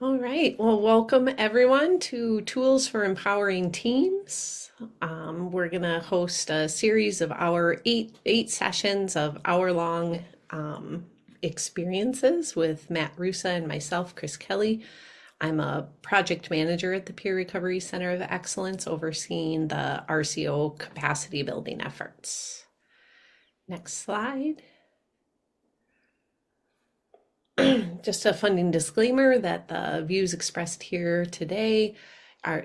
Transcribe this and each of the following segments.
All right. Well, welcome everyone to Tools for Empowering Teams. We're going to host a series of our eight sessions of hour-long experiences with Matt Rusa and myself, Chris Kelly. I'm a project manager at the Peer Recovery Center of Excellence, overseeing the RCO capacity building efforts. Next slide. Just a funding disclaimer that the views expressed here today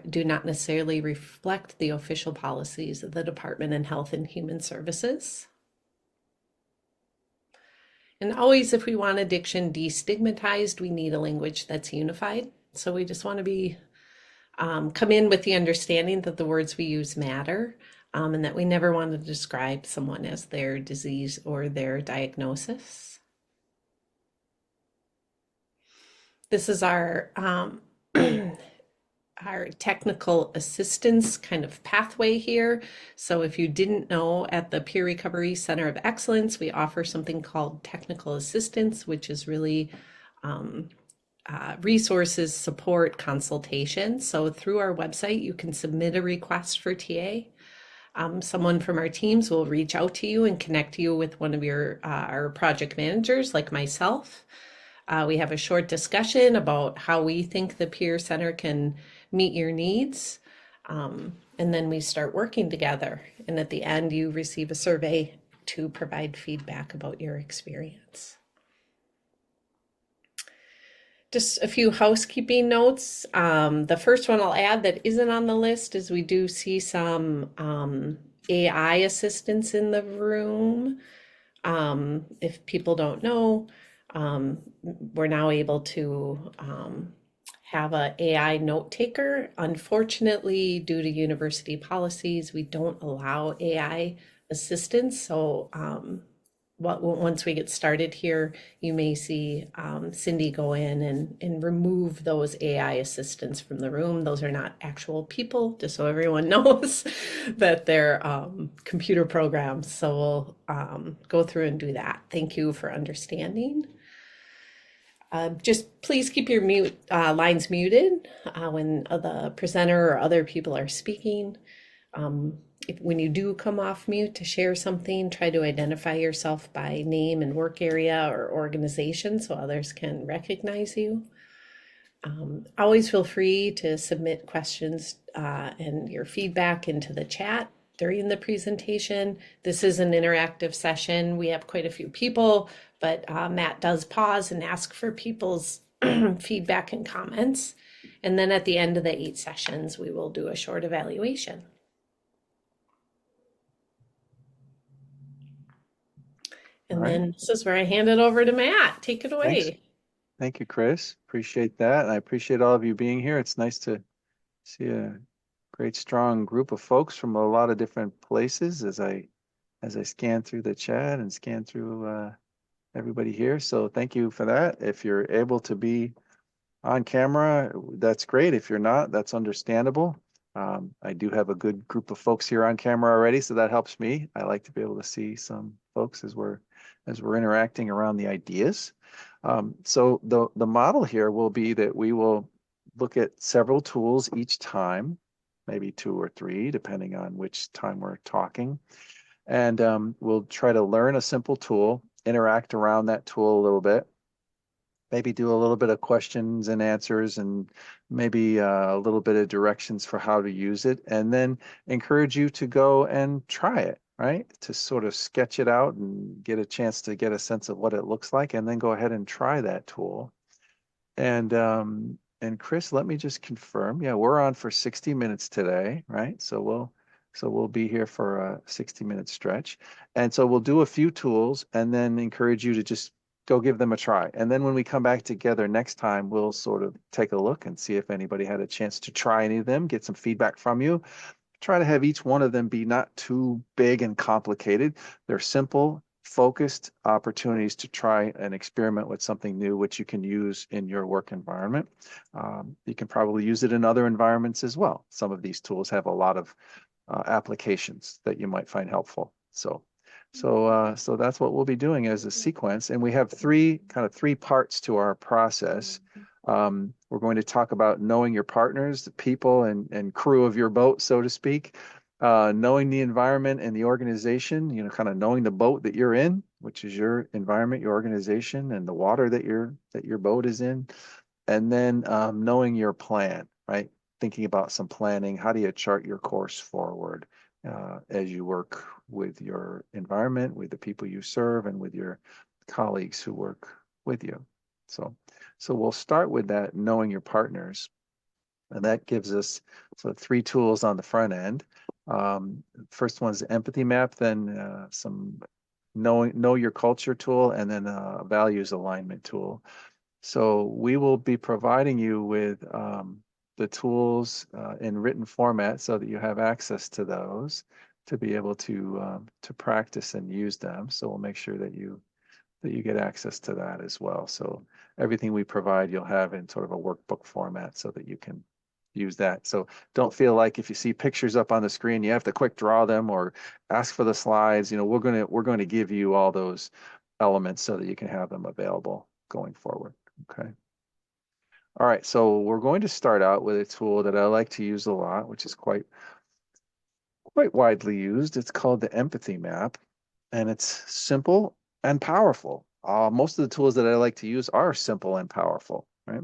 do not necessarily reflect the official policies of the Department of Health and Human Services. And always, if we want addiction destigmatized, we need a language that's unified. So we just want to come in with the understanding that the words we use matter, and that we never want to describe someone as their disease or their diagnosis. This is our our technical assistance kind of pathway here. So if you didn't know, at the Peer Recovery Center of Excellence, we offer something called technical assistance, which is really resources, support, consultation. So through our website, you can submit a request for TA. Someone from our teams will reach out to you and connect you with one of our project managers, like myself. We have a short discussion about how we think the Peer Center can meet your needs. And then we start working together. And at the end, you receive a survey to provide feedback about your experience. Just a few housekeeping notes. The first one I'll add that isn't on the list is we do see some AI assistants in the room. If people don't know, we're now able to have an AI note taker. Unfortunately, due to university policies, we don't allow AI assistance. So once we get started here, you may see Cindy go in and remove those AI assistants from the room. Those are not actual people, just so everyone knows that they're computer programs. So we'll go through and do that. Thank you for understanding. Just please keep your lines muted when the presenter or other people are speaking. When you do come off mute to share something, try to identify yourself by name and work area or organization so others can recognize you. Always feel free to submit questions and your feedback into the chat during the presentation. This is an interactive session. We have quite a few people, but Matt does pause and ask for people's feedback and comments. And then at the end of the 8 sessions, we will do a short evaluation. And All right. then this is where I hand it over to Matt. Take it Thanks. away. Thank you, Chris. Appreciate that. And I appreciate all of you being here. It's nice to see a great, strong group of folks from a lot of different places as I scan through the chat and scan through everybody here. So thank you for that. If you're able to be on camera, that's great. If you're not, that's understandable. I do have a good group of folks here on camera already, so that helps me. I like to be able to see some folks as we're interacting around the ideas. So the model here will be that we will look at several tools each time, maybe 2 or 3, depending on which time we're talking. And we'll try to learn a simple tool, interact around that tool a little bit, maybe do a little bit of questions and answers, and maybe a little bit of directions for how to use it, and then encourage you to go and try it, right? To sort of sketch it out and get a chance to get a sense of what it looks like, and then go ahead and try that tool. And Chris, let me just confirm. Yeah, we're on for 60 minutes today, right? So we'll be here for a 60-minute stretch. And so we'll do a few tools and then encourage you to just go give them a try. And then when we come back together next time, we'll sort of take a look and see if anybody had a chance to try any of them, get some feedback from you. Try to have each one of them be not too big and complicated. They're simple, focused opportunities to try and experiment with something new, which you can use in your work environment. You can probably use it in other environments as well. Some of these tools have a lot of applications that you might find helpful. So that's what we'll be doing as a sequence. And we have three parts to our process. We're going to talk about knowing your partners, the people and crew of your boat, so to speak, knowing the environment and the organization, kind of knowing the boat that you're in, which is your environment, your organization, and the water that your boat is in. And then knowing your plan, right? Thinking about some planning. How do you chart your course forward as you work with your environment, with the people you serve, and with your colleagues who work with you? So, so we'll start with that, knowing your partners, and that gives us sort of three tools on the front end. First one is the empathy map, then some know your culture tool, and then a values alignment tool. So we will be providing you with the tools in written format so that you have access to those to be able to practice and use them. So we'll make sure that you get access to that as well. So everything we provide, you'll have in sort of a workbook format so that you can use that. So don't feel like if you see pictures up on the screen, you have to quick draw them or ask for the slides. We're going to give you all those elements so that you can have them available going forward. Okay. All right. So we're going to start out with a tool that I like to use a lot, which is quite widely used. It's called the empathy map, and it's simple and powerful. Most of the tools that I like to use are simple and powerful, right?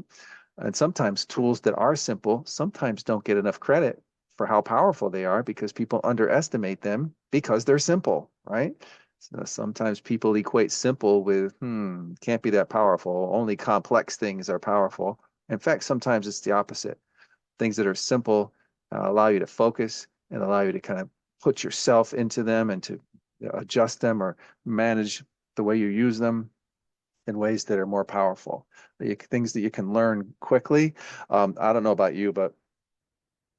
And sometimes tools that are simple sometimes don't get enough credit for how powerful they are because people underestimate them because they're simple, right? So sometimes people equate simple with, can't be that powerful. Only complex things are powerful. In fact, sometimes it's the opposite. Things that are simple allow you to focus and allow you to kind of put yourself into them and to adjust them or manage the way you use them in ways that are more powerful. Things that you can learn quickly. I don't know about you, but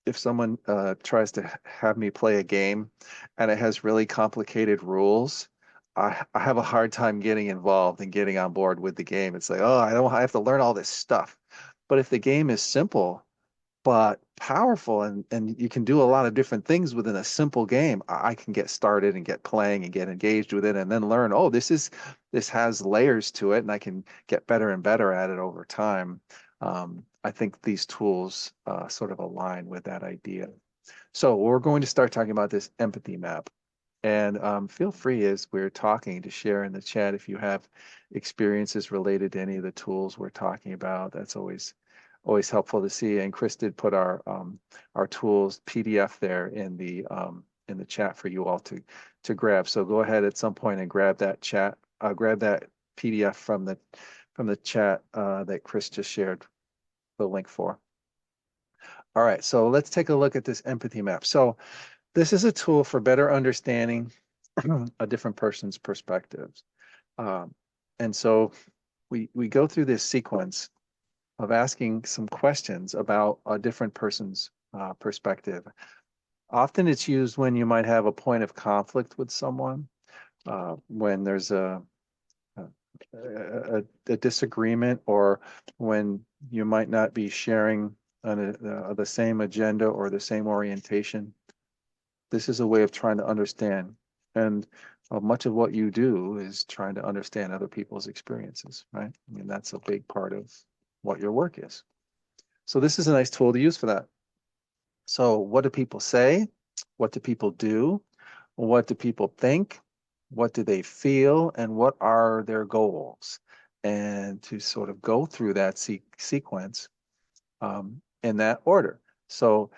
if someone tries to have me play a game and it has really complicated rules, I have a hard time getting involved and getting on board with the game. It's like, oh, I have to learn all this stuff. But if the game is simple but powerful and you can do a lot of different things within a simple game, I can get started and get playing and get engaged with it and then learn, oh, this has layers to it and I can get better and better at it over time. I think these tools sort of align with that idea. So we're going to start talking about this empathy map. And feel free as we're talking to share in the chat if you have experiences related to any of the tools we're talking about. That's always helpful to see. And Chris did put our tools PDF there in the chat for you all to grab. So go ahead at some point and grab that PDF from the chat that Chris just shared the link for. All right, so let's take a look at this empathy map. So this is a tool for better understanding a different person's perspectives. And so we go through this sequence of asking some questions about a different person's perspective. Often it's used when you might have a point of conflict with someone, when there's a disagreement, or when you might not be sharing the same agenda or the same orientation. This is a way of trying to understand. And much of what you do is trying to understand other people's experiences, right? I mean, that's a big part of what your work is. So this is a nice tool to use for that. So what do people say? What do people do? What do people think? What do they feel? And what are their goals? And to sort of go through that sequence in that order. So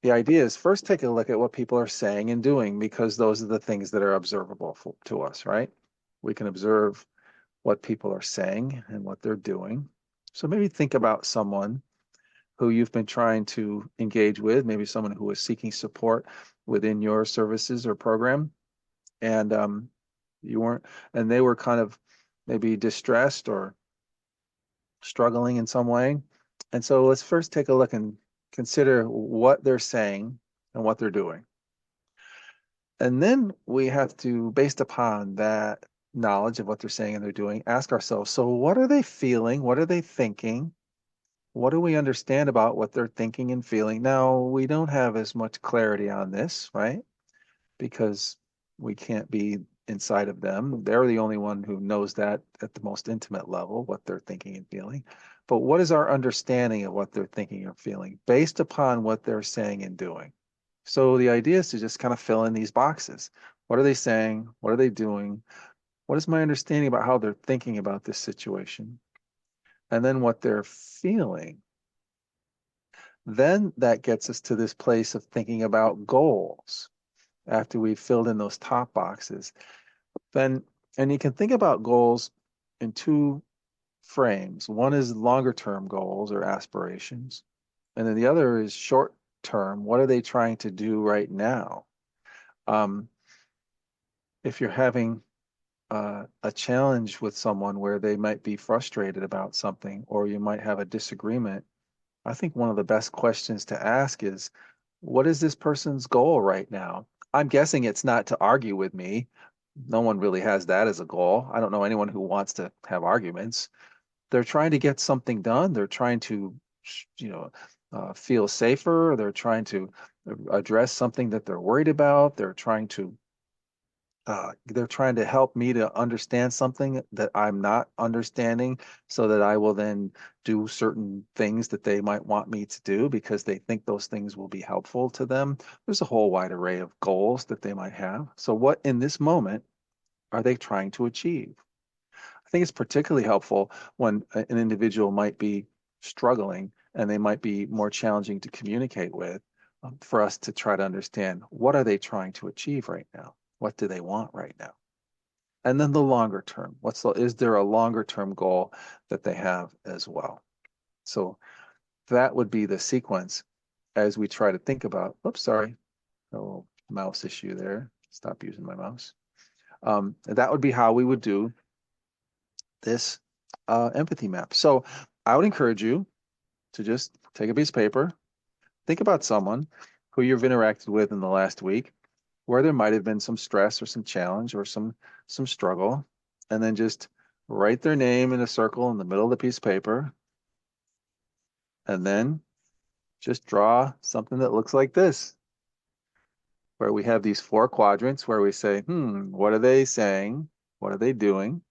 the idea is first take a look at what people are saying and doing, because those are the things that are observable to us, right? We can observe what people are saying and what they're doing. So maybe think about someone who you've been trying to engage with, maybe someone who is seeking support within your services or program, and you weren't, and they were kind of maybe distressed or struggling in some way. And so let's first take a look and consider what they're saying and what they're doing. And then we have to, based upon that knowledge of what they're saying and they're doing, ask ourselves, so what are they feeling? What are they thinking? What do we understand about what they're thinking and feeling? Now, we don't have as much clarity on this, right? Because we can't be inside of them. They're the only one who knows that at the most intimate level, what they're thinking and feeling. But what is our understanding of what they're thinking or feeling based upon what they're saying and doing? So the idea is to just kind of fill in these boxes. What are they saying? What are they doing? What is my understanding about how they're thinking about this situation? And then what they're feeling. Then that gets us to this place of thinking about goals after we've filled in those top boxes. Then, and you can think about goals in two frames. One is longer term goals or aspirations, and then the other is short term. What are they trying to do right now? Um, if you're having a challenge with someone where they might be frustrated about something, or you might have a disagreement, I think one of the best questions to ask is, what is this person's goal right now? I'm guessing it's not to argue with me. No one really has that as a goal. I don't know anyone who wants to have arguments. They're trying to get something done. They're trying to, you know, feel safer. They're trying to address something that they're worried about. They're trying to help me to understand something that I'm not understanding so that I will then do certain things that they might want me to do because they think those things will be helpful to them. There's a whole wide array of goals that they might have. So what in this moment are they trying to achieve? I think it's particularly helpful when an individual might be struggling and they might be more challenging to communicate with, for us to try to understand what are they trying to achieve right now? What do they want right now? And then the longer term, is there a longer term goal that they have as well? So that would be the sequence as we try to think about, oops, sorry, a little mouse issue there. Stop using my mouse. That would be how we would do this empathy map. So I would encourage you to just take a piece of paper, think about someone who you've interacted with in the last week, where there might have been some stress or some challenge or some struggle, and then just write their name in a circle in the middle of the piece of paper, and then just draw something that looks like this, where we have these four quadrants where we say, what are they saying? What are they doing?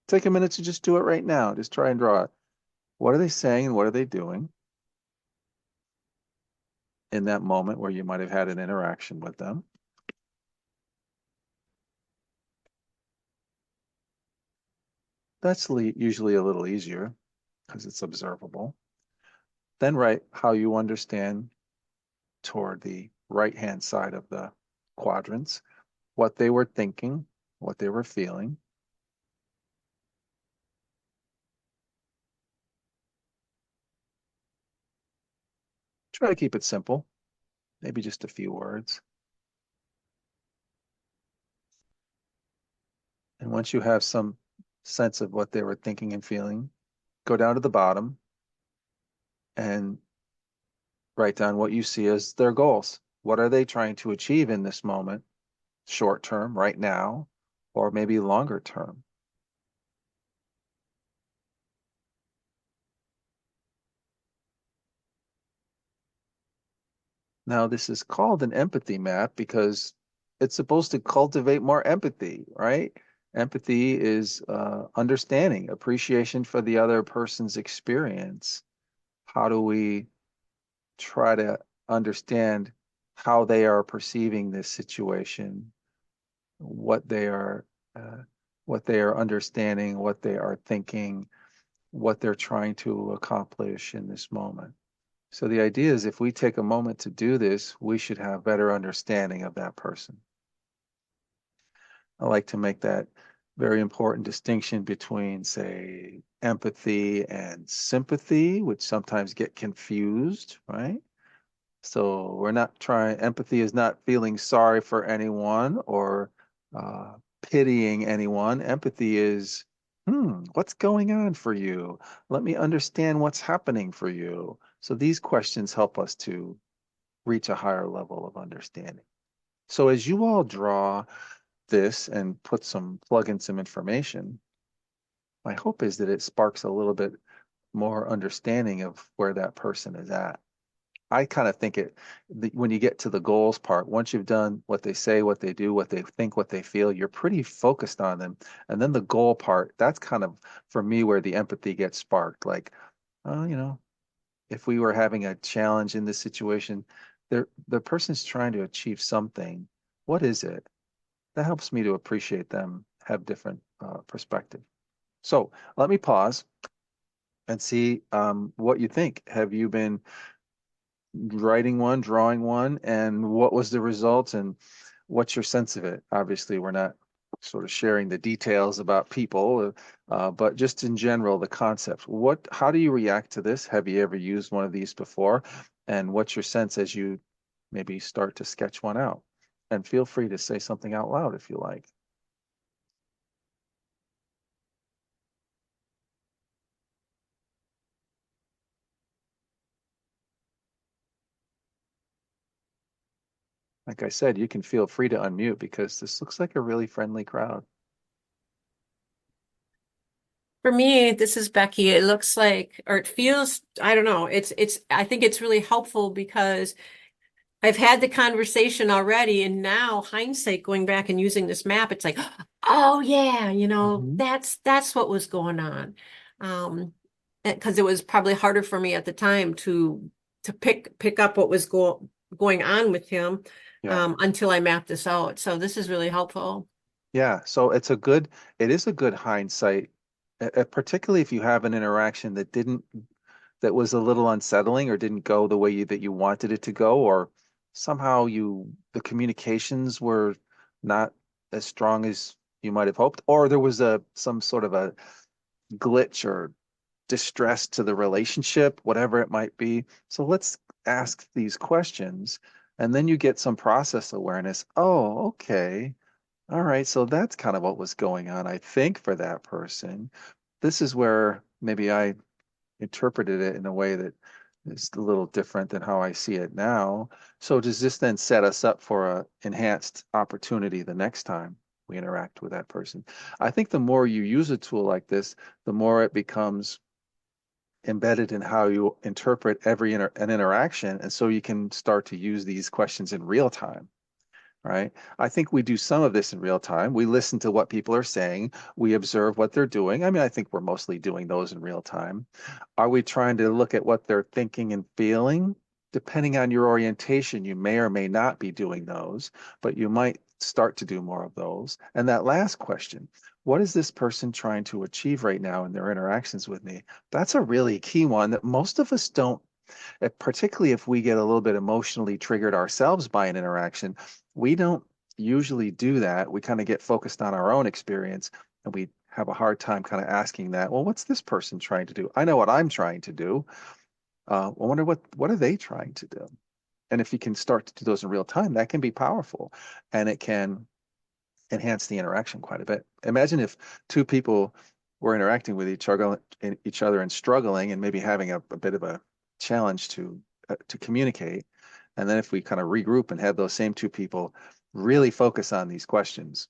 Take a minute to just do it right now. Just try and draw it. What are they saying and what are they doing in that moment where you might have had an interaction with them? That's usually a little easier because it's observable. Then write how you understand toward the right-hand side of the quadrants, what they were thinking, what they were feeling. Try to keep it simple, maybe just a few words. And once you have some sense of what they were thinking and feeling, go down to the bottom and write down what you see as their goals. What are they trying to achieve in this moment, short term, right now, or maybe longer term? Now, this is called an empathy map because it's supposed to cultivate more empathy, right? Empathy is understanding, appreciation for the other person's experience. How do we try to understand how they are perceiving this situation, what they are, uh, what they are understanding, what they are thinking, what they're trying to accomplish in this moment? So the idea is if we take a moment to do this, we should have better understanding of that person. I like to make that very important distinction between, say, empathy and sympathy, which sometimes get confused, right? So we're not trying, empathy is not feeling sorry for anyone or pitying anyone. Empathy is, what's going on for you? Let me understand what's happening for you. So these questions help us to reach a higher level of understanding. So as you all draw this and plug in some information, my hope is that it sparks a little bit more understanding of where that person is at. I kind of think when you get to the goals part, once you've done what they say, what they do, what they think, what they feel, you're pretty focused on them. And then the goal part, that's kind of for me where the empathy gets sparked. Like, oh, if we were having a challenge in this situation, the person's trying to achieve something. What is it? That helps me to appreciate them, have different perspective. So let me pause and see what you think. Have you been writing one, drawing one, and what was the result, and what's your sense of it? Obviously, we're not sort of sharing the details about people, but just in general, the concept. How do you react to this? Have you ever used one of these before? And what's your sense as you maybe start to sketch one out? And feel free to say something out loud if you like. Like I said, you can feel free to unmute because this looks like a really friendly crowd. For me, this is Becky. It looks like, or it feels, I don't know. I think it's really helpful because I've had the conversation already, and now hindsight, going back and using this map, it's like, oh yeah, Mhm. that's what was going on. Because it was probably harder for me at the time to pick up what was going on with him Yeah. until I mapped this out. So this is really helpful. Yeah, so it is a good hindsight, particularly if you have an interaction that was a little unsettling or didn't go the way that you wanted it to go, or somehow the communications were not as strong as you might have hoped, or there was some sort of a glitch or distress to the relationship, whatever it might be. So let's ask these questions, and then you get some process awareness. Oh, okay. All right, so that's kind of what was going on, I think, for that person. This is where maybe I interpreted it in a way that is a little different than how I see it now. So does this then set us up for a enhanced opportunity the next time we interact with that person? I think the more you use a tool like this, the more it becomes embedded in how you interpret an interaction, and so you can start to use these questions in real time, right? I think we do some of this in real time. We listen to what people are saying. We observe what they're doing. I mean, I think we're mostly doing those in real time. Are we trying to look at what they're thinking and feeling? Depending on your orientation, you may or may not be doing those, but you might start to do more of those. And that last question, what is this person trying to achieve right now in their interactions with me? That's a really key one that most of us don't, particularly if we get a little bit emotionally triggered ourselves by an interaction, we don't usually do that. We kind of get focused on our own experience and we have a hard time kind of asking that, well, what's this person trying to do? I know what I'm trying to do. I wonder what are they trying to do? And if you can start to do those in real time, that can be powerful and it can enhance the interaction quite a bit. Imagine if two people were interacting with each other and struggling and maybe having a bit of a challenge to communicate. And then if we kind of regroup and have those same two people really focus on these questions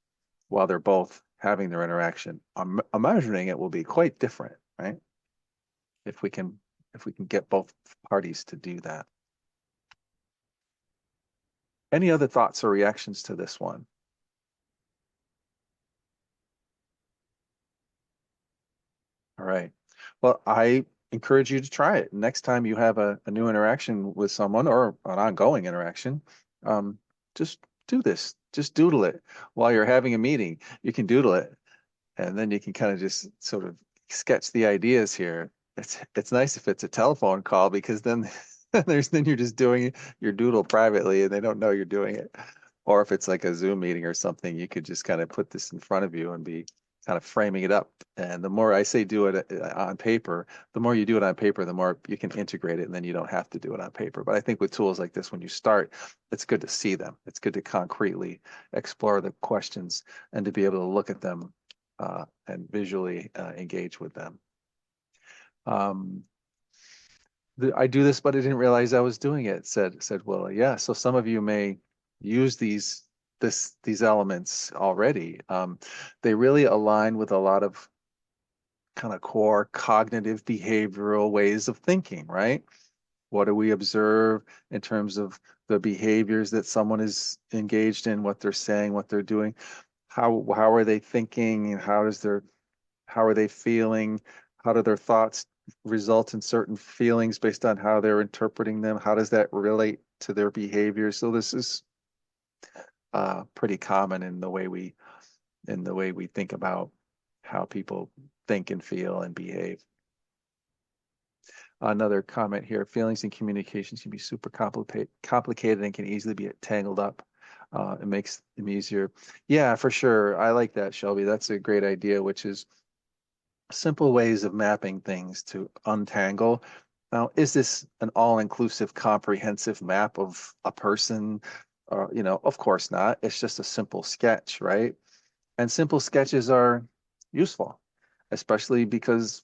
while they're both having their interaction, I'm imagining it will be quite different, right? If we can if we can get both parties to do that. Any other thoughts or reactions to this one? All right. Well, I encourage you to try it. Next time you have a new interaction with someone or an ongoing interaction, just do this. Just doodle it while you're having a meeting. You can doodle it, and then you can kind of just sort of sketch the ideas here. It's nice if it's a telephone call because then then you're just doing your doodle privately and they don't know you're doing it. Or if it's like a Zoom meeting or something, you could just kind of put this in front of you and be kind of framing it up. And the more I say do it on paper, the more you do it on paper, the more you can integrate it and then you don't have to do it on paper. But I think with tools like this, when you start, it's good to see them. It's good to concretely explore the questions and to be able to look at them and visually engage with them. Um, I do this, but I didn't realize I was doing it, said Willa. Yeah, so some of you may use these elements already. They really align with a lot of kind of core cognitive behavioral ways of thinking, right? What do we observe in terms of the behaviors that someone is engaged in, what they're saying, what they're doing? How are they thinking? How are they feeling? How do their thoughts result in certain feelings based on how they're interpreting them? How does that relate to their behavior? So this is pretty common in the way we think about how people think and feel and behave. Another comment here: feelings and communications can be super complicated and can easily be tangled up. It makes them easier. Yeah, for sure. I like that, Shelby. That's a great idea, which is simple ways of mapping things to untangle. Now, is this an all-inclusive, comprehensive map of a person? Of course not. It's just a simple sketch, right? And simple sketches are useful, especially because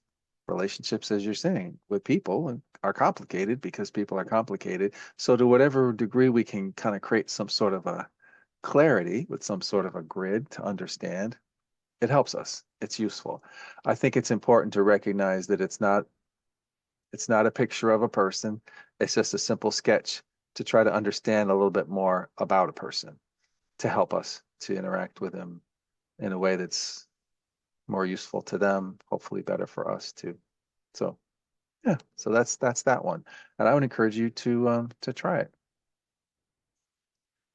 relationships, as you're saying, with people are complicated because people are complicated. So to whatever degree we can kind of create some sort of a clarity with some sort of a grid to understand, it helps us. It's useful. I think it's important to recognize that it's not a picture of a person. It's just a simple sketch to try to understand a little bit more about a person to help us to interact with them in a way that's more useful to them, hopefully better for us too. So yeah, so that's that one. And I would encourage you to try it.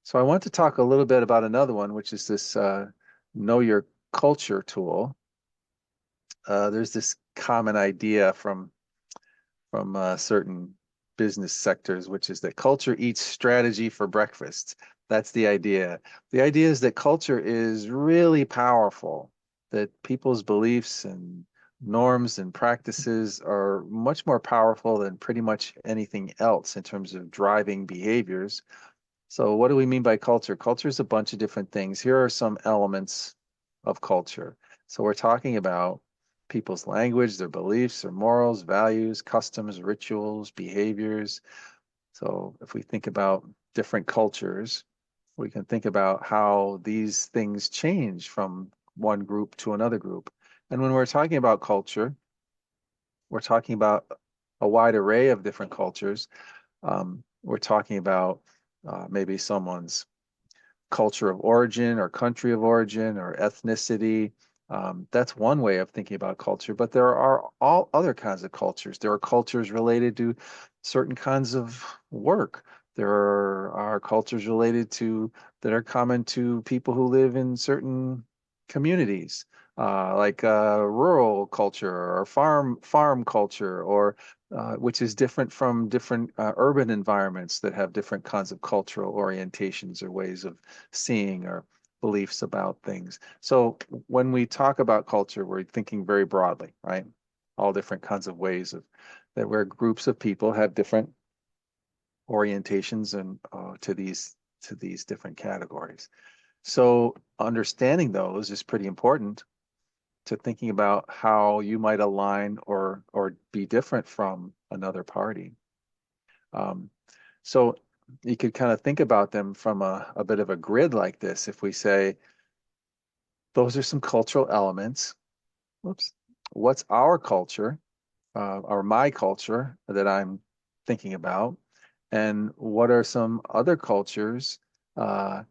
So I want to talk a little bit about another one, which is this Know Your Culture tool. There's this common idea from certain business sectors, which is that culture eats strategy for breakfast. That's the idea. The idea is that culture is really powerful, that people's beliefs and norms and practices are much more powerful than pretty much anything else in terms of driving behaviors. So what do we mean by culture? Culture is a bunch of different things. Here are some elements of culture. So we're talking about people's language, their beliefs, their morals, values, customs, rituals, behaviors. So if we think about different cultures, we can think about how these things change from one group to another group. And when we're talking about culture, we're talking about a wide array of different cultures. We're talking about maybe someone's culture of origin or country of origin or ethnicity. That's one way of thinking about culture, but there are all other kinds of cultures. There are cultures related to certain kinds of work. There are cultures related to that are common to people who live in certain communities, like rural culture or farm culture, or which is different from different urban environments that have different kinds of cultural orientations or ways of seeing or beliefs about things. So when we talk about culture, we're thinking very broadly, right? All different kinds of ways of that where groups of people have different orientations and to these different categories. So understanding those is pretty important to thinking about how you might align or be different from another party. So you could kind of think about them from a bit of a grid like this. If we say, those are some cultural elements. Whoops. What's our culture, or my culture that I'm thinking about? And what are some other cultures? Uh,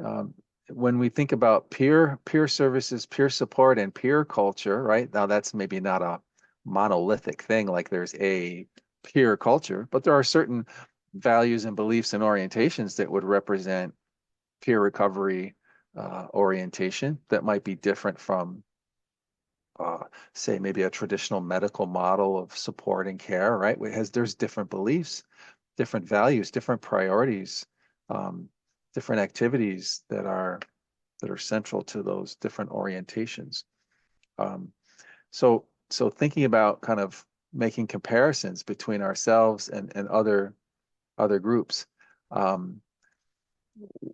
um, when we think about peer services, peer support, and peer culture, right? Now that's maybe not a monolithic thing, like there's a peer culture, but there are certain values and beliefs and orientations that would represent peer recovery orientation that might be different from say maybe a traditional medical model of support and care, right? There's different beliefs, different values, different priorities, um, different activities that are central to those different orientations. Um, so thinking about kind of making comparisons between ourselves and other groups. Um,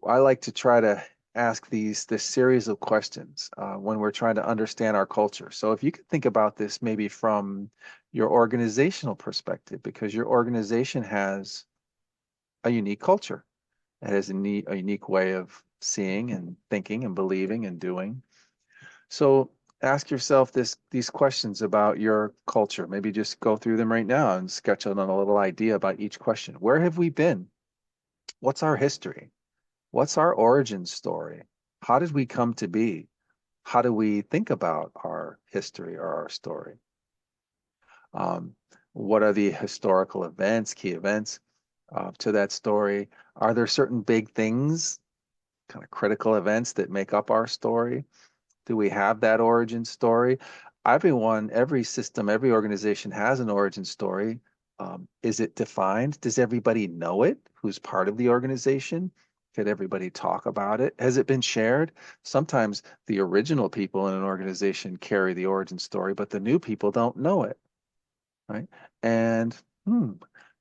I like to try to ask this series of questions when we're trying to understand our culture. So if you could think about this maybe from your organizational perspective, because your organization has a unique culture. It has a unique way of seeing and thinking and believing and doing. So ask yourself these questions about your culture. Maybe just go through them right now and sketch out a little idea about each question. Where have we been? What's our history? What's our origin story? How did we come to be? How do we think about our history or our story? What are the historical events, key events to that story? Are there certain big things, kind of critical events that make up our story? Do we have that origin story? Every system, every organization has an origin story. Is it defined? Does everybody know it? Who's part of the organization? Could everybody talk about it? Has it been shared? Sometimes the original people in an organization carry the origin story, but the new people don't know it, right? And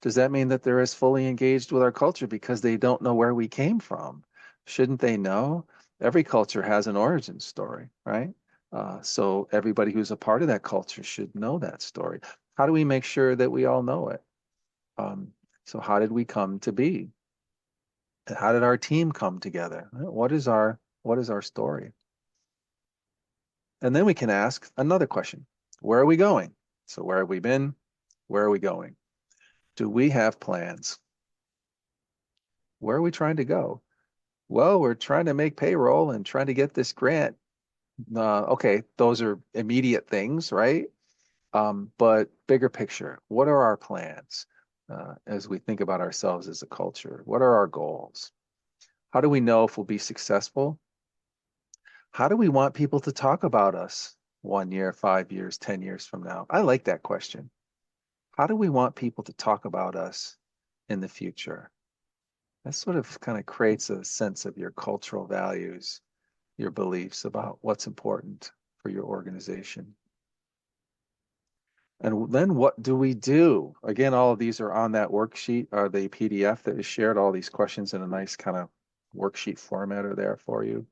does that mean that they're as fully engaged with our culture because they don't know where we came from? Shouldn't they know? Every culture has an origin story, right? So everybody who's a part of that culture should know that story. How do we make sure that we all know it? So how did we come to be? How did our team come together? What is our story? And then we can ask another question. Where are we going? So where have we been? Where are we going? Do we have plans? Where are we trying to go? Well, we're trying to make payroll and trying to get this grant. Okay, those are immediate things, right? But bigger picture, what are our plans as we think about ourselves as a culture? What are our goals? How do we know if we'll be successful? How do we want people to talk about us 1 year, 5 years, 10 years from now? I like that question. How do we want people to talk about us in the future? That sort of kind of creates a sense of your cultural values, your beliefs about what's important for your organization. And then what do we do? Again, all of these are on that worksheet or the PDF that is shared. All these questions in a nice kind of worksheet format are there for you.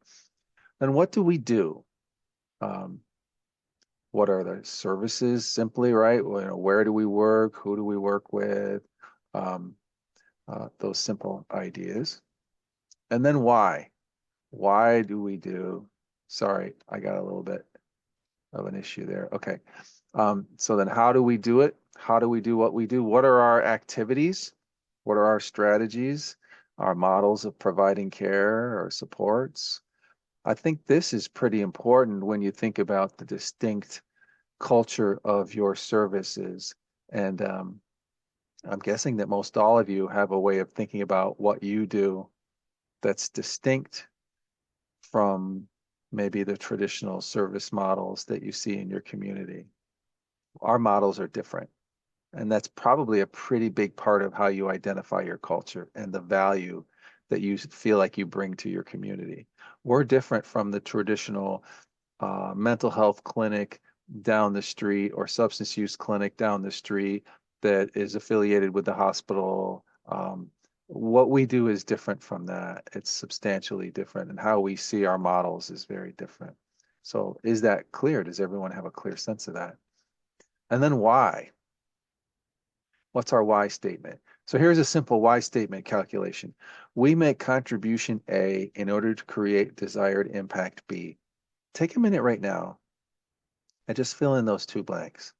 And what do we do? What are the services simply, right? Where do we work? Who do we work with? Those simple ideas. And then why? Why do we do? Sorry, I got a little bit of an issue there. Okay. So then how do we do it? How do we do what we do? What are our activities? What are our strategies? Our models of providing care or supports? I think this is pretty important when you think about the distinct culture of your services. And I'm guessing that most all of you have a way of thinking about what you do that's distinct from maybe the traditional service models that you see in your community. Our models are different. And that's probably a pretty big part of how you identify your culture and the value that you feel like you bring to your community. We're different from the traditional mental health clinic down the street or substance use clinic down the street that is affiliated with the hospital. What we do is different from that. It's substantially different, and how we see our models is very different. So is that clear? Does everyone have a clear sense of that? And then why? What's our why statement? So here's a simple why statement calculation. We make contribution A in order to create desired impact B. Take a minute right now and just fill in those two blanks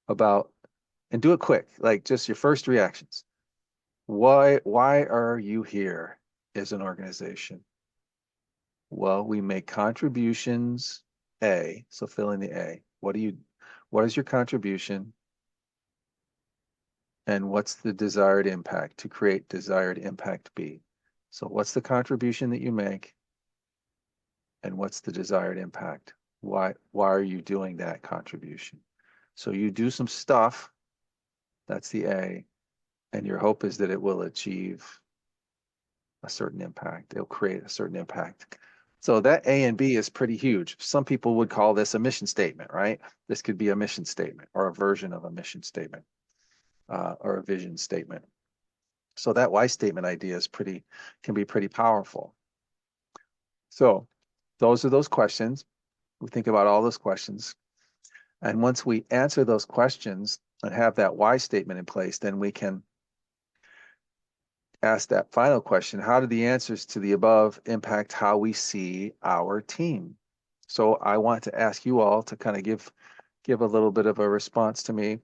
and do it quick, like just your first reactions. Why are you here as an organization? Well, we make contributions A, so fill in the A. What is your contribution? And what's the desired impact to create desired impact B? So what's the contribution that you make? And what's the desired impact? Why are you doing that contribution? So you do some stuff, that's the A, and your hope is that it will achieve a certain impact. It'll create a certain impact. So that A and B is pretty huge. Some people would call this a mission statement, right? This could be a mission statement or a version of a mission statement or a vision statement. So that why statement idea can be pretty powerful. So those are those questions. We think about all those questions. And once we answer those questions and have that why statement in place, then we can ask that final question. How do the answers to the above impact how we see our team? So I want to ask you all to kind of give a little bit of a response to me,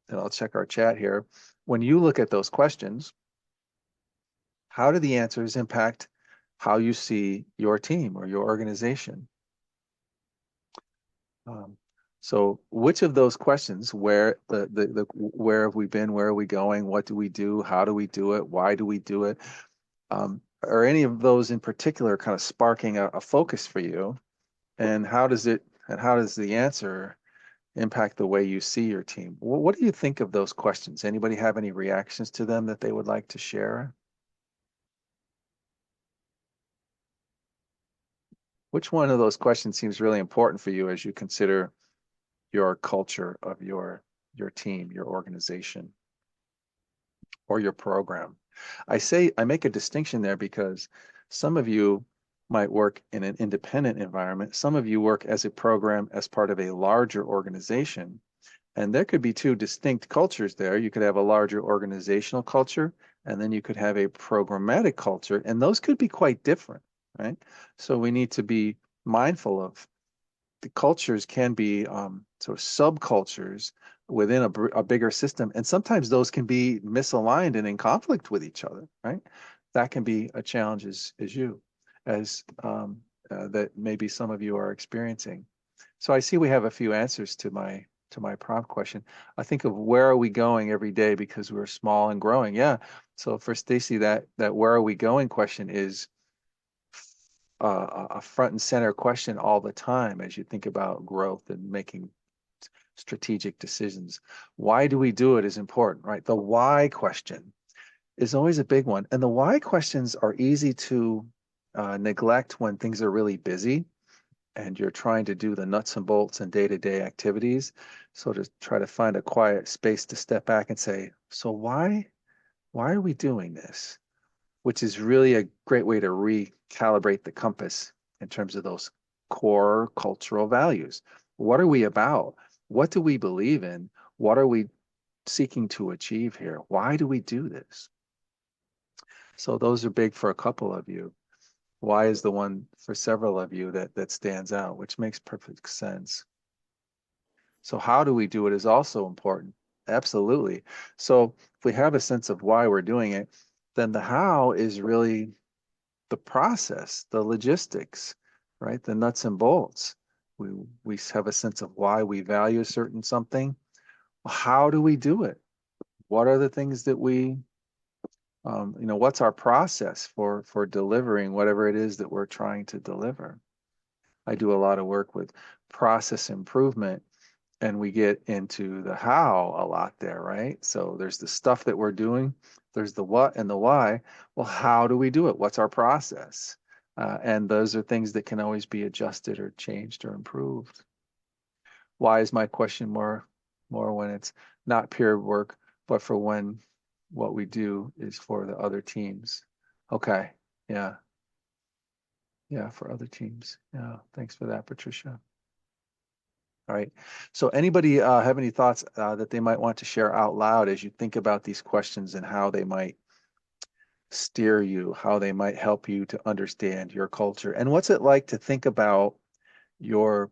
and I'll check our chat here. When you look at those questions, how do the answers impact how you see your team or your organization? So which of those questions, where where have we been, where are we going, what do we do, how do we do it, why do we do it? Are any of those in particular kind of sparking a focus for you? And how does the answer impact the way you see your team? What do you think of those questions? Anybody have any reactions to them that they would like to share? Which one of those questions seems really important for you as you consider your culture of your team, your organization, or your program? I make a distinction there because some of you might work in an independent environment. Some of you work as a program as part of a larger organization. And there could be two distinct cultures there. You could have a larger organizational culture, and then you could have a programmatic culture, and those could be quite different, right? So we need to be mindful of the cultures can be sort of subcultures within a bigger system. And sometimes those can be misaligned and in conflict with each other, right? That can be a challenge as that maybe some of you are experiencing. So I see we have a few answers to my prompt question. I think of where are we going every day because we're small and growing. Yeah. So for Stacy, that where are we going question is a front and center question all the time as you think about growth and making strategic decisions. Why do we do it is important, right? The why question is always a big one. And the why questions are easy to neglect when things are really busy and you're trying to do the nuts and bolts and day-to-day activities. So to try to find a quiet space to step back and say, so why are we doing this? Which is really a great way to recalibrate the compass in terms of those core cultural values. What are we about? What do we believe in? What are we seeking to achieve here? Why do we do this? So those are big for a couple of you. Why is the one for several of you that stands out, which makes perfect sense. So how do we do it is also important. Absolutely. So if we have a sense of why we're doing it, then the how is really the process, the logistics, right? The nuts and bolts. We have a sense of why we value certain something. Well, how do we do it? What are the things that we, what's our process for delivering whatever it is that we're trying to deliver? I do a lot of work with process improvement, and we get into the how a lot there, right? So there's the stuff that we're doing, there's the what and the why. Well, how do we do it? What's our process? And those are things that can always be adjusted or changed or improved. Why is my question more when it's not peer work, but for when what we do is for the other teams? Okay, yeah. Yeah, for other teams. Yeah, thanks for that, Patricia. All right. So anybody have any thoughts that they might want to share out loud as you think about these questions and how they might steer you, how they might help you to understand your culture? And what's it like to think about your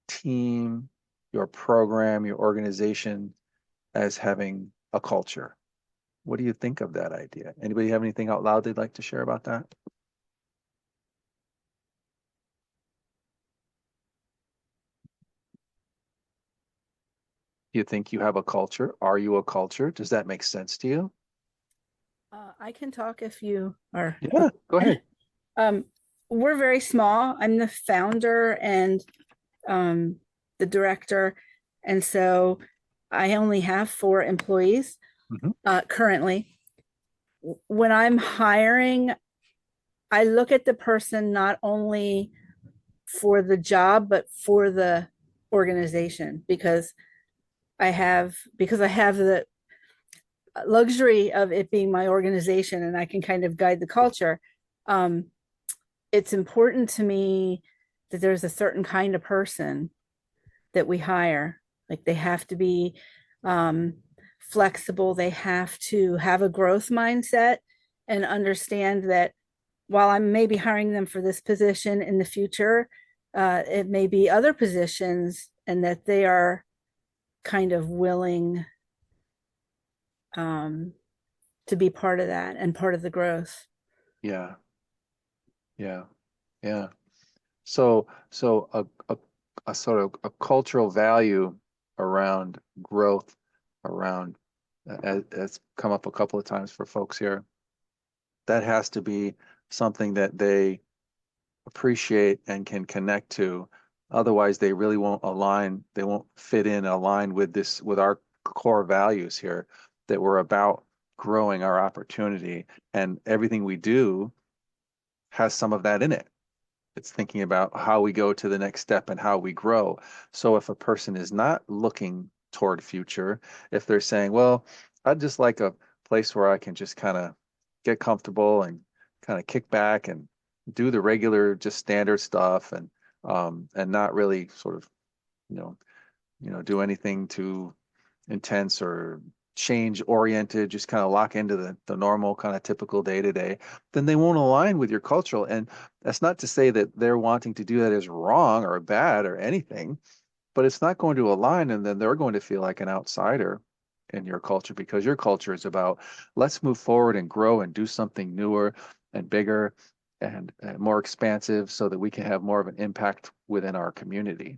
team, your program, your organization as having a culture? What do you think of that idea? Anybody have anything out loud they'd like to share about that? You think you have a culture? Are you a culture? Does that make sense to you? I can talk if you are. Yeah, go ahead. We're very small. I'm the founder and the director, and so I only have 4 employees currently. When I'm hiring, I look at the person not only for the job, but for the organization because I have the luxury of it being my organization and I can kind of guide the culture. It's important to me that there's a certain kind of person that we hire. Like they have to be flexible. They have to have a growth mindset and understand that while I'm maybe hiring them for this position in the future, It may be other positions, and that they are kind of willing um, to be part of that and part of the growth. Yeah, yeah, yeah. So a sort of a cultural value around growth, around as come up a couple of times for folks here. That has to be something that they appreciate and can connect to. Otherwise, they really won't align. They won't fit in, align with this, with our core values here, that we're about growing our opportunity, and everything we do has some of that in it. It's thinking about how we go to the next step and how we grow. So if a person is not looking toward future, if they're saying, well, I'd just like a place where I can just kind of get comfortable and kind of kick back and do the regular, just standard stuff, and not really sort of, you know, do anything too intense or change oriented, just kind of lock into the normal kind of typical day to day, then they won't align with your cultural. And that's not to say that they're wanting to do that is wrong or bad or anything, but it's not going to align. And then they're going to feel like an outsider in your culture, because your culture is about, let's move forward and grow and do something newer and bigger and more expansive so that we can have more of an impact within our community.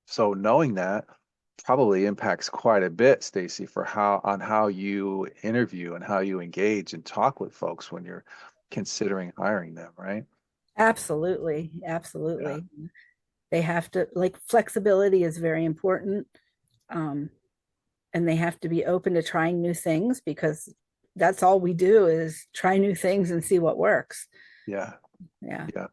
So knowing that probably impacts quite a bit, Stacy, for how you interview and how you engage and talk with folks when you're considering hiring them, right? Absolutely, Yeah. absolutely. They have to, like, flexibility is very important. Um, and they have to be open to trying new things, because that's all we do is try new things and see what works. Yeah. Yeah. Yeah.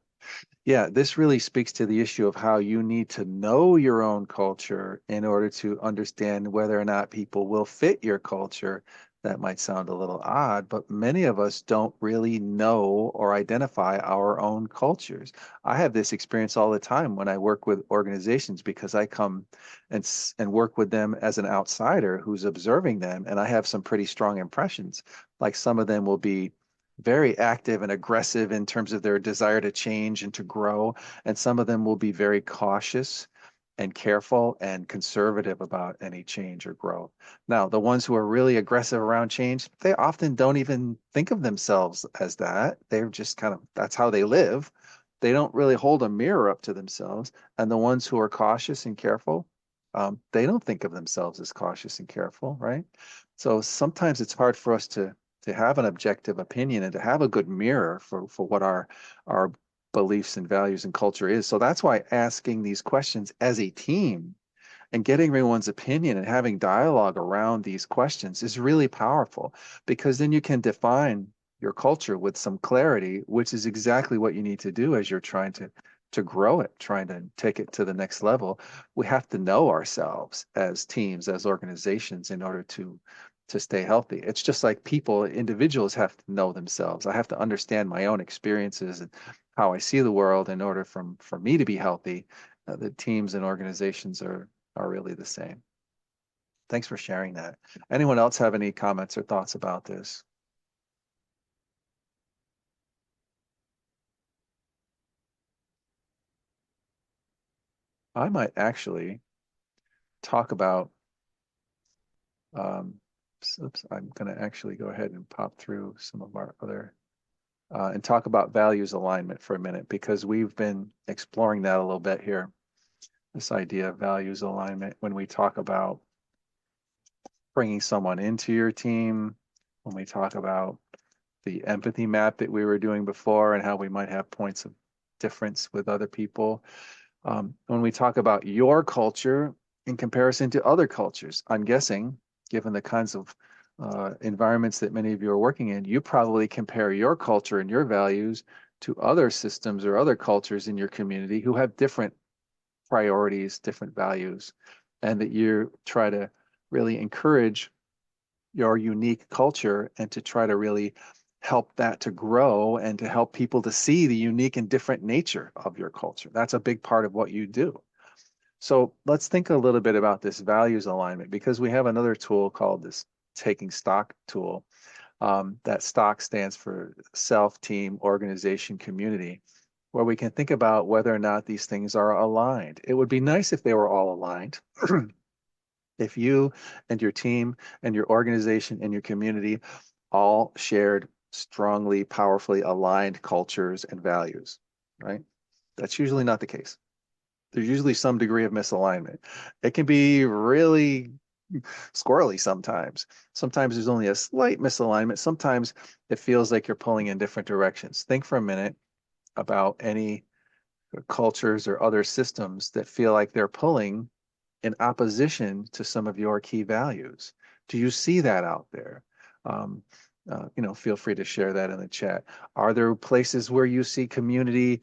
Yeah, this really speaks to the issue of how you need to know your own culture in order to understand whether or not people will fit your culture. That might sound a little odd, but many of us don't really know or identify our own cultures. I have this experience all the time when I work with organizations, because I come and work with them as an outsider who's observing them, and I have some pretty strong impressions. Like some of them will be very active and aggressive in terms of their desire to change and to grow. And some of them will be very cautious and careful and conservative about any change or growth. Now, the ones who are really aggressive around change, they often don't even think of themselves as that. They're just kind of, that's how they live. They don't really hold a mirror up to themselves. And the ones who are cautious and careful, they don't think of themselves as cautious and careful, right? So sometimes it's hard for us to have an objective opinion and to have a good mirror for what our beliefs and values and culture is. So that's why asking these questions as a team and getting everyone's opinion and having dialogue around these questions is really powerful, because then you can define your culture with some clarity, which is exactly what you need to do as you're trying to grow it, trying to take it to the next level. We have to know ourselves as teams, as organizations, in order to stay healthy. It's just like people, individuals have to know themselves. I have to understand my own experiences and how I see the world in order for me to be healthy. The teams and organizations are really the same. Thanks for sharing that. Anyone else have any comments or thoughts about this? I might actually talk about, oops, I'm going to actually go ahead and pop through some of our other, and talk about values alignment for a minute, because we've been exploring that a little bit here. This idea of values alignment when we talk about bringing someone into your team, when we talk about the empathy map that we were doing before and how we might have points of difference with other people. When we talk about your culture in comparison to other cultures, I'm guessing, given the kinds of environments that many of you are working in, you probably compare your culture and your values to other systems or other cultures in your community who have different priorities, different values, and that you try to really encourage your unique culture and to try to really help that to grow and to help people to see the unique and different nature of your culture. That's a big part of what you do. So let's think a little bit about this values alignment, because we have another tool called this taking stock tool. That stock stands for self, team, organization, community, where we can think about whether or not these things are aligned. It would be nice if they were all aligned. If you and your team and your organization and your community all shared strongly, powerfully aligned cultures and values, right? That's usually not the case. There's usually some degree of misalignment. It can be really squirrely sometimes. Sometimes there's only a slight misalignment. Sometimes it feels like you're pulling in different directions. Think for a minute about any cultures or other systems that feel like they're pulling in opposition to some of your key values. Do you see that out there? Feel free to share that in the chat. Are there places where you see community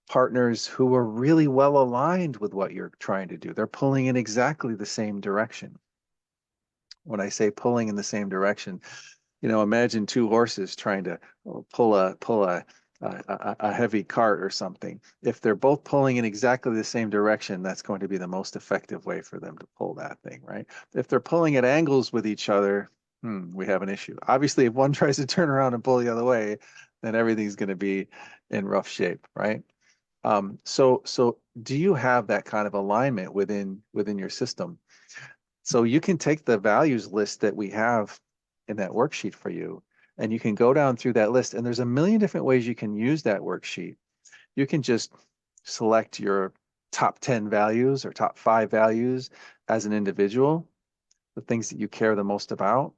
partners who are really well aligned with what you're trying to do? They're pulling in exactly the same direction. When I say pulling in the same direction, imagine two horses trying to pull a heavy cart or something. If they're both pulling in exactly the same direction, that's going to be the most effective way for them to pull that thing, right? If they're pulling at angles with each other, we have an issue. Obviously, if one tries to turn around and pull the other way, then everything's going to be in rough shape, right? So do you have that kind of alignment within your system? So you can take the values list that we have in that worksheet for you, and you can go down through that list, and there's a million different ways you can use that worksheet. You can just select your top 10 values or top 5 values as an individual, the things that you care the most about.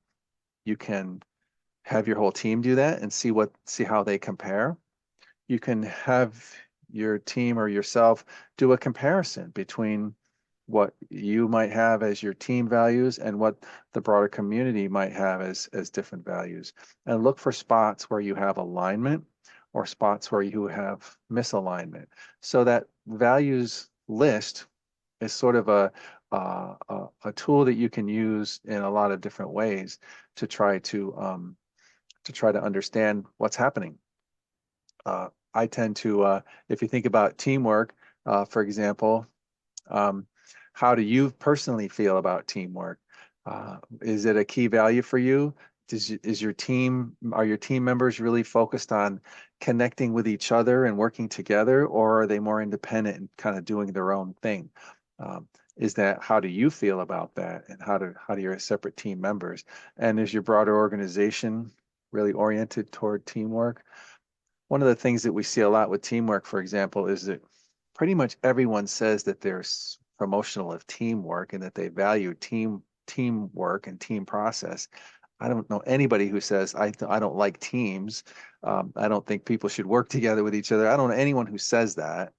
You can have your whole team do that and see how they compare. You can have your team or yourself do a comparison between what you might have as your team values and what the broader community might have as different values, and look for spots where you have alignment or spots where you have misalignment. So that values list is sort of a tool that you can use in a lot of different ways to try to understand what's happening. I tend to, if you think about teamwork, for example, how do you personally feel about teamwork? Is it a key value for you? Are your team members really focused on connecting with each other and working together, or are they more independent and kind of doing their own thing? How do you feel about that? And how do your separate team members? And is your broader organization really oriented toward teamwork? One of the things that we see a lot with teamwork, for example, is that pretty much everyone says that they're promotional of teamwork and that they value teamwork and team process. I don't know anybody who says, I don't like teams. I don't think people should work together with each other. I don't know anyone who says that.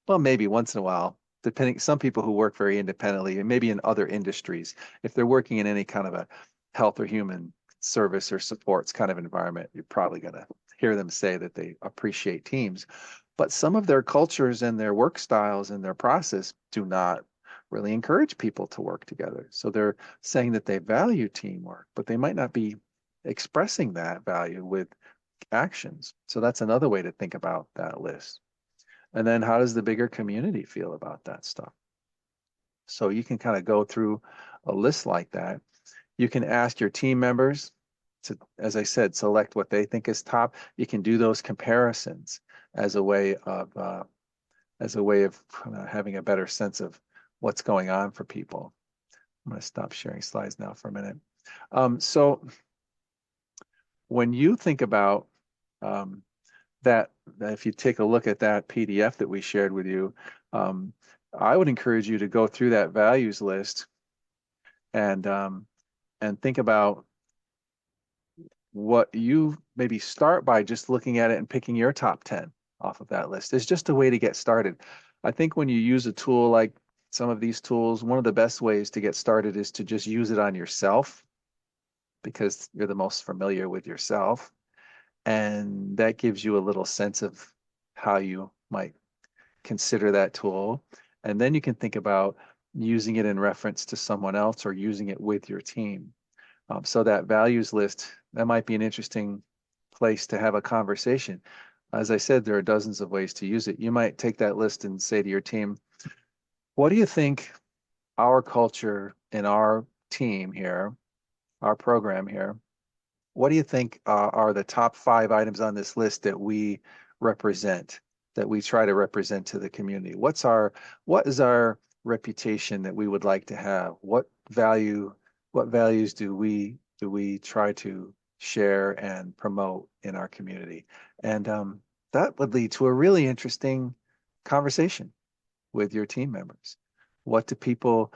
Well, maybe once in a while, depending, some people who work very independently and maybe in other industries, if they're working in any kind of a health or human service or supports kind of environment, you're probably going to hear them say that they appreciate teams. But some of their cultures and their work styles and their process do not really encourage people to work together. So they're saying that they value teamwork, but they might not be expressing that value with actions. So that's another way to think about that list. And then how does the bigger community feel about that stuff? So you can kind of go through a list like that. You can ask your team members to, as I said, select what they think is top. You can do those comparisons as a way of having a better sense of what's going on for people. I'm going to stop sharing slides now for a minute. So when you think about that, if you take a look at that PDF that we shared with you, I would encourage you to go through that values list and think about what you maybe start by just looking at it and picking your top 10 off of that list. It's just a way to get started. I think when you use a tool like some of these tools, one of the best ways to get started is to just use it on yourself, because you're the most familiar with yourself. And that gives you a little sense of how you might consider that tool. And then you can think about using it in reference to someone else or using it with your team. So that values list, that might be an interesting place to have a conversation. As I said, there are dozens of ways to use it. You might take that list and say to your team, what do you think our culture in our team here, our program here, what do you think are the top 5 items on this list that we represent, that we try to represent to the community? What is our reputation that we would like to have? What values do we try to share and promote in our community? And that would lead to a really interesting conversation with your team members. What do people,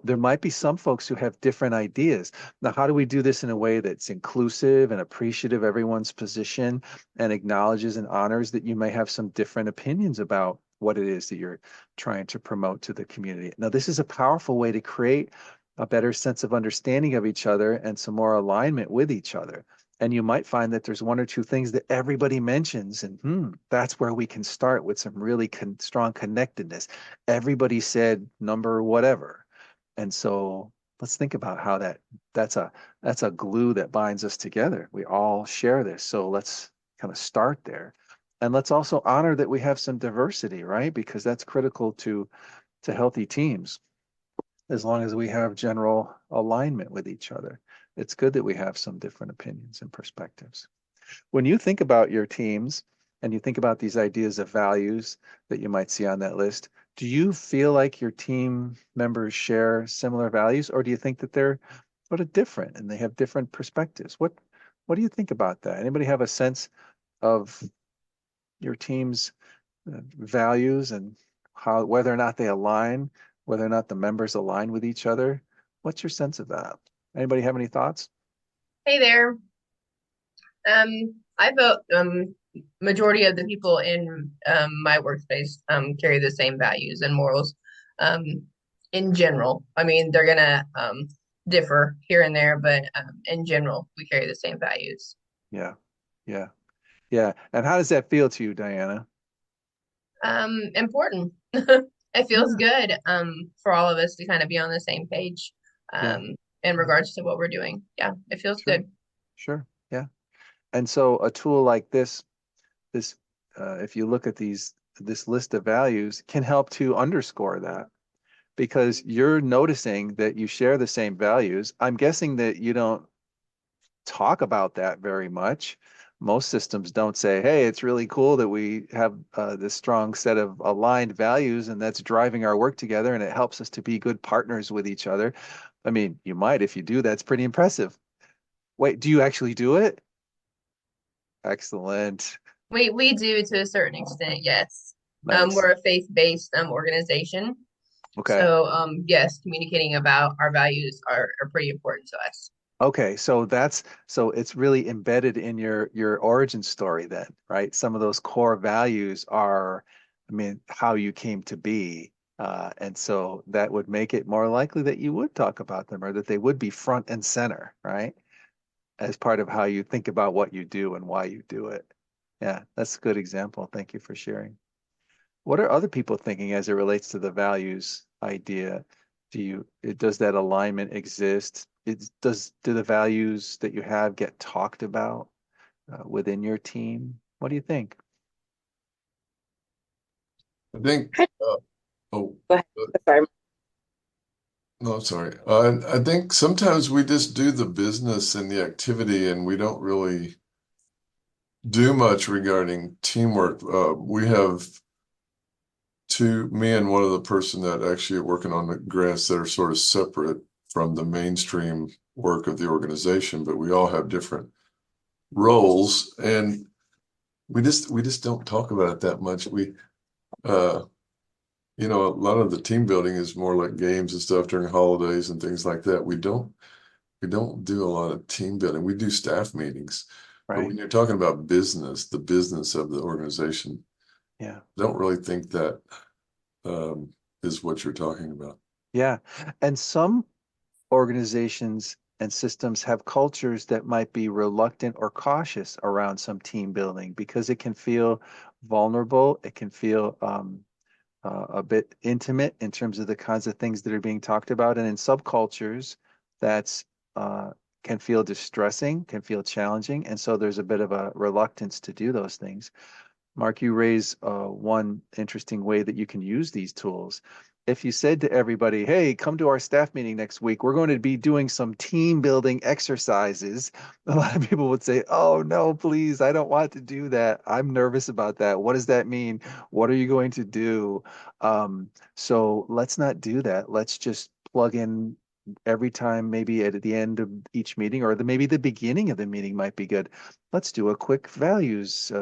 there might be some folks who have different ideas. Now, how do we do this in a way that's inclusive and appreciative of everyone's position and acknowledges and honors that you may have some different opinions about what it is that you're trying to promote to the community? Now, this is a powerful way to create a better sense of understanding of each other and some more alignment with each other. And you might find that there's one or two things that everybody mentions, and that's where we can start with some really strong connectedness. Everybody said number whatever. And so let's think about how that's a glue that binds us together. We all share this. So let's kind of start there. And let's also honor that we have some diversity, right? Because that's critical to healthy teams. As long as we have general alignment with each other, it's good that we have some different opinions and perspectives. When you think about your teams and you think about these ideas of values that you might see on that list, do you feel like your team members share similar values, or do you think that they're sort of different and they have different perspectives? What do you think about that? Anybody have a sense of your team's values and whether or not they align, whether or not the members align with each other? What's your sense of that? Anybody have any thoughts? Hey there. I vote majority of the people in my workspace carry the same values and morals in general. I mean, they're gonna differ here and there, but in general, we carry the same values. Yeah, yeah, yeah. And how does that feel to you, Diana? Important. It feels good for all of us to kind of be on the same page in regards to what we're doing. Yeah, it feels good. Sure. Yeah. And so a tool like this, if you look at this list of values, can help to underscore that, because you're noticing that you share the same values. I'm guessing that you don't talk about that very much. Most systems don't say, hey, it's really cool that we have this strong set of aligned values and that's driving our work together and it helps us to be good partners with each other. I mean, you might, if you do, that's pretty impressive. Wait, do you actually do it? Excellent. We do to a certain extent, yes. Nice. We're a faith-based organization. Okay. So yes, communicating about our values are pretty important to us. Okay, so it's really embedded in your origin story then, right? Some of those core values are, I mean, how you came to be. And so that would make it more likely that you would talk about them, or that they would be front and center, right? As part of how you think about what you do and why you do it. Yeah, that's a good example. Thank you for sharing. What are other people thinking as it relates to the values idea? Does that alignment exist? Do the values that you have get talked about within your team? What do you think? I think, Go ahead. Sorry. no, sorry. I think sometimes we just do the business and the activity and we don't really do much regarding teamwork. We have me and one other person that actually are working on the grants that are sort of separate from the mainstream work of the organization, but we all have different roles and we just don't talk about it that much. A lot of the team building is more like games and stuff during holidays and things like that. We don't do a lot of team building. We do staff meetings. Right. But when you're talking about business, the business of the organization, I don't really think that is what you're talking about. Yeah. And some organizations and systems have cultures that might be reluctant or cautious around some team building because it can feel vulnerable. It can feel a bit intimate in terms of the kinds of things that are being talked about. And in subcultures, that's can feel distressing, can feel challenging. And so there's a bit of a reluctance to do those things. Mark, you raise one interesting way that you can use these tools. if you said to everybody, hey, come to our staff meeting next week, we're going to be doing some team building exercises, a lot of people would say, oh, no, please, I don't want to do that. I'm nervous about that. What does that mean? What are you going to do? So let's not do that. Let's just plug in every time, maybe at the end of each meeting, or maybe the beginning of the meeting might be good. Let's do a quick values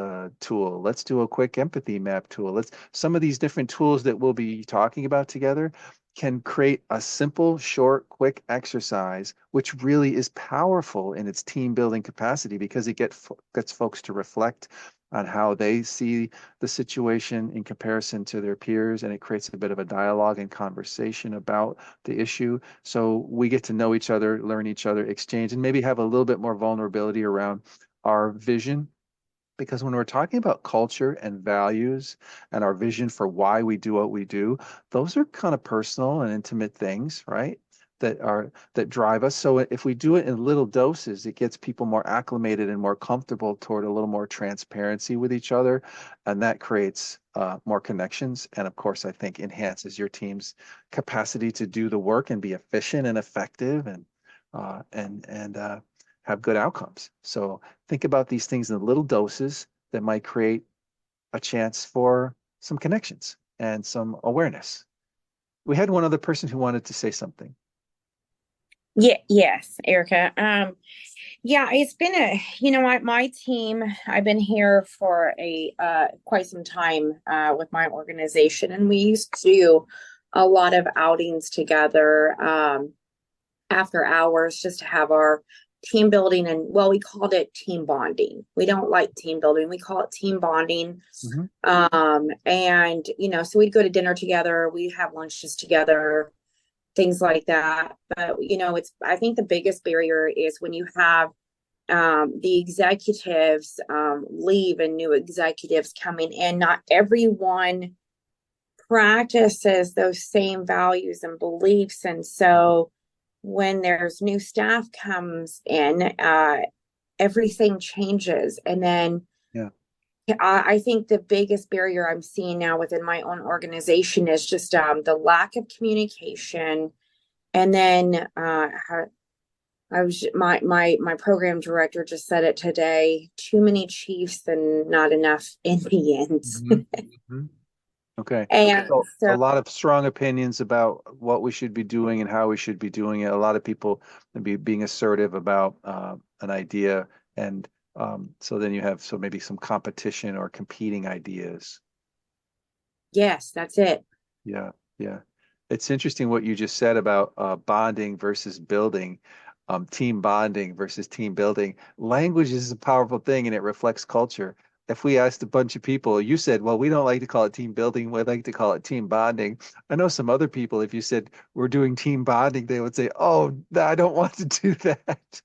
tool. Let's do a quick empathy map tool. Some of these different tools that we'll be talking about together can create a simple, short, quick exercise, which really is powerful in its team building capacity because it gets folks to reflect on how they see the situation in comparison to their peers, and it creates a bit of a dialogue and conversation about the issue. So we get to know each other, learn each other, exchange, and maybe have a little bit more vulnerability around our vision. Because when we're talking about culture and values and our vision for why we do what we do, those are kind of personal and intimate things, right? That drive us. So if we do it in little doses, it gets people more acclimated and more comfortable toward a little more transparency with each other, and that creates more connections. And of course, I think enhances your team's capacity to do the work and be efficient and effective and have good outcomes. So think about these things in little doses that might create a chance for some connections and some awareness. We had one other person who wanted to say something. Yes, Erica. Yeah, it's been my team, I've been here for quite some time with my organization, and we used to do a lot of outings together after hours just to have our team building, and we called it team bonding. We don't like team building, we call it team bonding. And so we'd go to dinner together, we'd have lunches together, things like that. But I think the biggest barrier is when you have the executives leave and new executives coming in. Not everyone practices those same values and beliefs, and so when there's new staff comes in, everything changes. And then I think the biggest barrier I'm seeing now within my own organization is just the lack of communication. And then my program director just said it today: too many chiefs and not enough Indians. Okay. And so so a lot of strong opinions about what we should be doing and how we should be doing it. A lot of people being assertive about an idea. And so then you have maybe some competition or competing ideas. yes, that's it. Yeah. Yeah. It's interesting what you just said about bonding versus building, team bonding versus team building. Language is a powerful thing and it reflects culture. If we asked a bunch of people, you said, well, we don't like to call it team building, we like to call it team bonding. I know some other people, if you said we're doing team bonding, they would say, oh, I don't want to do that.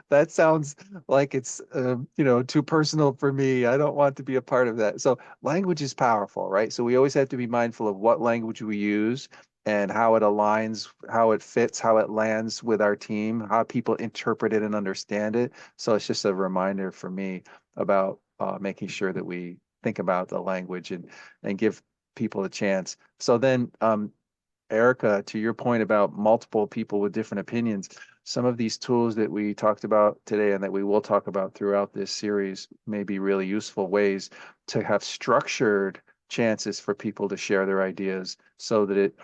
That sounds like it's too personal for me. I don't want to be a part of that. So language is powerful, right? So we always have to be mindful of what language we use and how it aligns, how it fits, how it lands with our team, how people interpret it and understand it. So it's just a reminder for me about making sure that we think about the language and give people a chance. So then Erica, to your point about multiple people with different opinions, some of these tools that we talked about today and that we will talk about throughout this series may be really useful ways to have structured chances for people to share their ideas so that it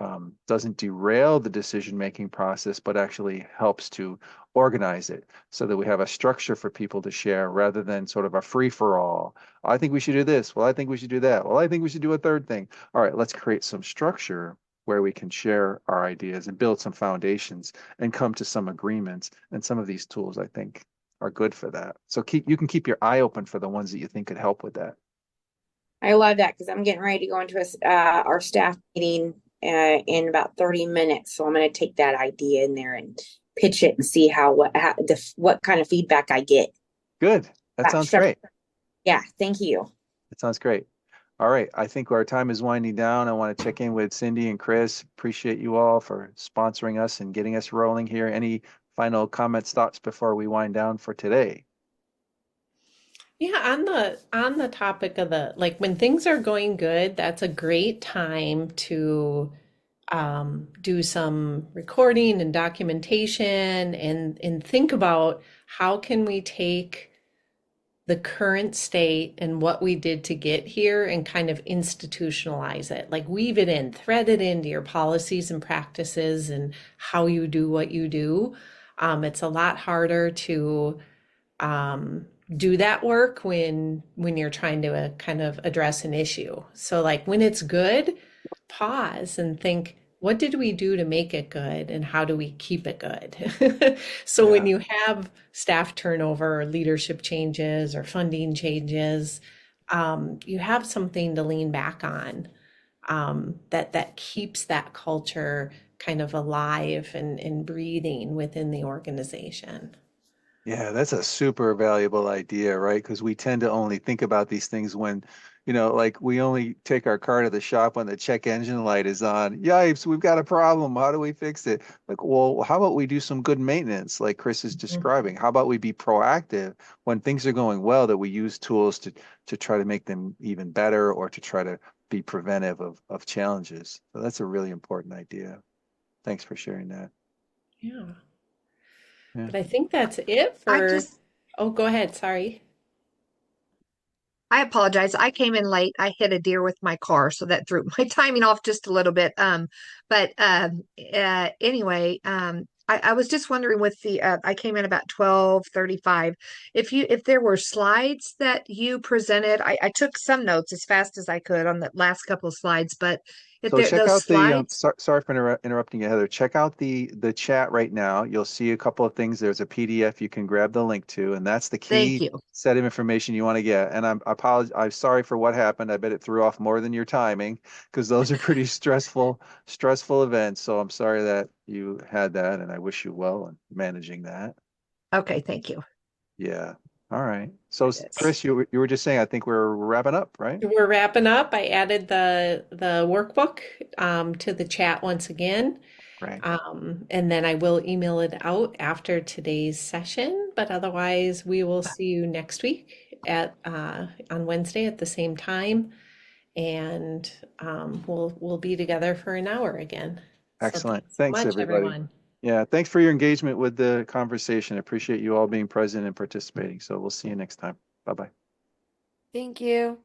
doesn't derail the decision-making process, but actually helps to organize it so that we have a structure for people to share rather than sort of a free-for-all. I think we should do this. Well, I think we should do that. Well, I think we should do a third thing. All right, let's create some structure where we can share our ideas and build some foundations and come to some agreements. And some of these tools, I think, are good for that. So you can keep your eye open for the ones that you think could help with that. I love that because I'm getting ready to go into our staff meeting in about 30 minutes. So I'm going to take that idea in there and pitch it and see what kind of feedback I get. Good. That sounds great. Yeah. Thank you. That sounds great. All right. I think our time is winding down. I want to check in with Cindy and Chris. Appreciate you all for sponsoring us and getting us rolling here. Any final comments, thoughts before we wind down for today? Yeah, on the topic of when things are going good, that's a great time to do some recording and documentation and think about how can we take the current state and what we did to get here and kind of institutionalize it, like weave it in, thread it into your policies and practices and how you do what you do. It's a lot harder to do that work when you're trying to kind of address an issue. So like when it's good, pause and think, what did we do to make it good and how do we keep it good? So when you have staff turnover or leadership changes or funding changes, you have something to lean back on, that keeps that culture kind of alive and breathing within the organization. Yeah, that's a super valuable idea, right? Because we tend to only think about these things when, like we only take our car to the shop when the check engine light is on. Yipes, we've got a problem. How do we fix it? Like, well, how about we do some good maintenance, like Chris is describing? How about we be proactive when things are going well, that we use tools to try to make them even better or to try to be preventive of challenges. So that's a really important idea. Thanks for sharing that. Yeah. Yeah. But I think that's it for, oh, go ahead. Sorry. I apologize. I came in late. I hit a deer with my car, so that threw my timing off just a little bit. Anyway, I was just wondering with the I came in about 12:35. If there were slides that you presented, I took some notes as fast as I could on the last couple of slides, but if So there check those out the, slides, sorry for interrupting you, Heather. Check out the chat right now. You'll see a couple of things. There's a PDF you can grab the link to, and that's the thank key you. set of information you want to get. And I'm sorry for what happened. I bet it threw off more than your timing because those are pretty stressful events. So I'm sorry that you had that, and I wish you well in managing that. Okay, thank you. Yeah. All right. So Chris, you were just saying, I think we're wrapping up, right? We're wrapping up. I added the workbook to the chat once again. Right. And then I will email it out after today's session, but otherwise we will see you next week at on Wednesday at the same time, and we'll be together for an hour again. So Excellent. thanks so Thanks, much, everybody. everyone. Yeah, thanks for your engagement with the conversation. I appreciate you all being present and participating. So we'll see you next time. Bye-bye. Thank you.